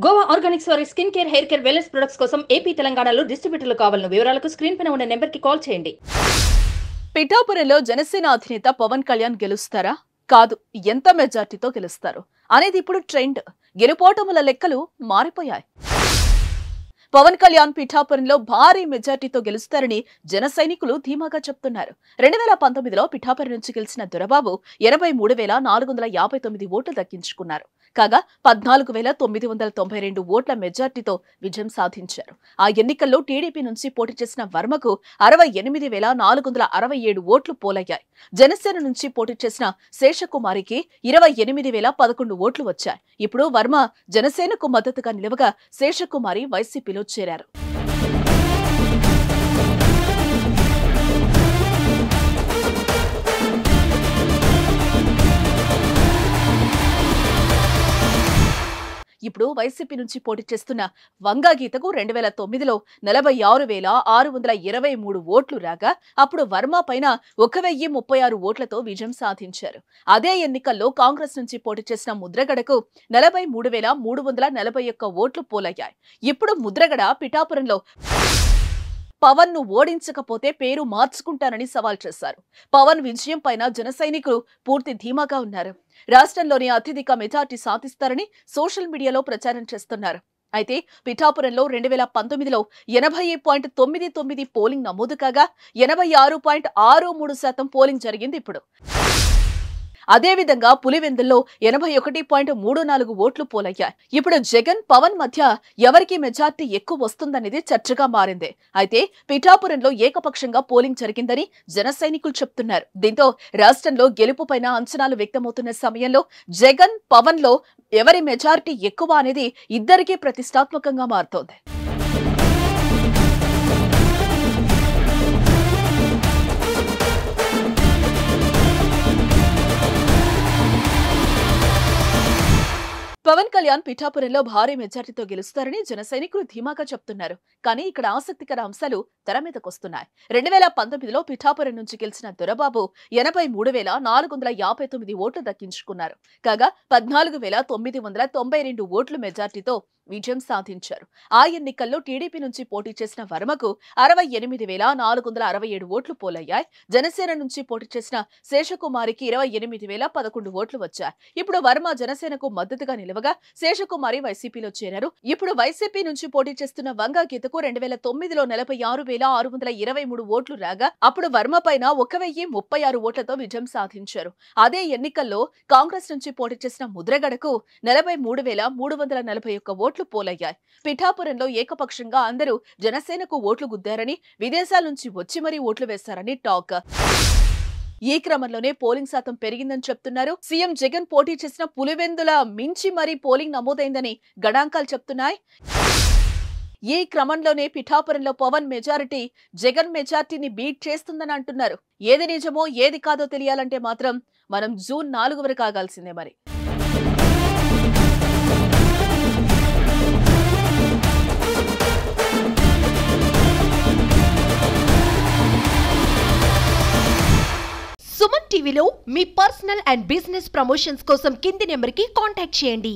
Goa Organics వారి skin care, hair care, wellness products కోసం AP, తెలంగాణలో డిస్ట్రిబ్యూటర్లు కావాలను వివరాలకు స్క్రీన్ పైన ఉన్న నెంబర్కి కాల్ చేయండి. పిఠాపురంలో జనసేన అధినేత పవన్ కళ్యాణ్ గెలుస్తారా? కాదు, ఎంత మెజార్టీతో గెలుస్తారు అనేది ఇప్పుడు ట్రెండ్. గెలుపోటముల లెక్కలు మారిపోయాయి. పవన్ కళ్యాణ్ పిఠాపురంలో భారీ మెజార్టీతో గెలుస్తారని జన సైనికులు ధీమాగా చెప్తున్నారు. 2019లో పిఠాపురం నుంచి గెలిచిన దొరబాబు 83,459 ఓట్లు దక్కించుకున్నారు. కాగా 14,992 ఓట్ల మెజార్టీతో విజయం సాధించారు. ఆ ఎన్నికల్లో టీడీపీ నుంచి పోటీ చేసిన వర్మకు 68,467 ఓట్లు పోలయ్యాయి. జనసేన నుంచి పోటీ చేసిన శేషకుమారికి 28,011 ఓట్లు వచ్చాయి. ఇప్పుడు వర్మ జనసేనకు మద్దతుగా నిలవగా శేషకుమారి వైసీపీలో చేరారు. ఇప్పుడు వైసీపీ నుంచి పోటీ చేస్తున్న వంగా గీతకు 2009లో 46,623 ఓట్లు రాగా అప్పుడు వర్మ పైన 1,036 ఓట్లతో విజయం సాధించారు. అదే ఎన్నికల్లో కాంగ్రెస్ నుంచి పోటీ చేసిన ముద్రగడకు 43,341 ఓట్లు పోలయ్యాయి. ఇప్పుడు ముద్రగడ పిఠాపురంలో పవన్ ను ఓడించకపోతే పేరు మార్చుకుంటానని సవాల్ చేశారు. పవన్ విజయం పైన జన సైనికులు పూర్తి ధీమాగా ఉన్నారు. రాష్ట్రంలోని అత్యధిక మెజార్టీ సాధిస్తారని సోషల్ మీడియాలో ప్రచారం చేస్తున్నారు. అయితే పిఠాపురంలో 2019లో 80.99 పోలింగ్ నమోదు కాగా 86.63% పోలింగ్ జరిగింది. ఇప్పుడు అదేవిధంగా పులివెందుల్లో 81.34 ఓట్లు పోలయ్యాయి. ఇప్పుడు జగన్, పవన్ మధ్య ఎవరికి మెజార్టీ ఎక్కువ వస్తుందనేది చర్చగా మారింది. అయితే పిఠాపురంలో ఏకపక్షంగా పోలింగ్ జరిగిందని జన సైనికులు చెప్తున్నారు. దీంతో రాష్ట్రంలో గెలుపుపైన అంచనాలు వ్యక్తమవుతున్న సమయంలో జగన్, పవన్ లో ఎవరి మెజార్టీ ఎక్కువ అనేది ఇద్దరికీ ప్రతిష్టాత్మకంగా మారుతోంది. పవన్ కళ్యాణ్ పిఠాపురంలో భారీ మెజార్టీతో గెలుస్తారని జన సైనికులు ధీమాగా చెప్తున్నారు. కానీ ఇక్కడ ఆసక్తికర అంశాలు తెర మీదకొస్తున్నాయి. 2019లో పిఠాపురం నుంచి గెలిచిన దొరబాబు 83,459 ఓట్లు దక్కించుకున్నారు. కాగా 14,992 ఓట్లు మెజార్టీతో విజయం సాధించారు. ఆ ఎన్నికల్లో టీడీపీ నుంచి పోటీ చేసిన వర్మకు 68,467 ఓట్లు పోలయ్యాయి. జనసేన నుంచి పోటీ చేసిన శేషకుమారికి 28,011 ఓట్లు వచ్చాయి. ఇప్పుడు వర్మ జనసేనకు మద్దతుగా నిలవగా శేషకుమారి వైసీపీలో చేరారు. ఇప్పుడు వైసీపీ నుంచి పోటీ చేస్తున్న వంగా గీతకు 2009లో 46,623 ఓట్లు రాగా అప్పుడు వర్మ పైన 1,036 ఓట్లతో విజయం సాధించారు. అదే ఎన్నికల్లో కాంగ్రెస్ నుంచి పోటీ చేసిన ముద్రగడకు 43,341 ఓట్లు పోలయ్యాయి. పిఠాపురంలో ఏకపక్షంగా అందరూ జనసేనకు ఓట్లు గుద్దారని, విదేశాల నుంచి వచ్చి మరీ ఓట్లు వేశారని టాక్. ఈ క్రమంలోనే పోలింగ్ శాతం పెరిగిందని చెప్తున్నారు. సీఎం జగన్ పోటీ చేసిన పులివెందుల మించి మరీ పోలింగ్ నమోదైందని గణాంకాలు చెప్తున్నాయి. ఈ క్రమంలోనే పిఠాపురంలో పవన్ మెజారిటీ జగన్ మెజార్టీని బీట్ చేస్తుందని అంటున్నారు. ఏది నిజమో ఏది కాదో తెలియాలంటే మాత్రం మనం జూన్ 4 వరకు ఆగాల్సిందే మరి. సుమన్ టీవీలో మీ పర్సనల్ అండ్ బిజినెస్ ప్రమోషన్స్ కోసం కింది నెంబర్కి కాంటాక్ట్ చేయండి.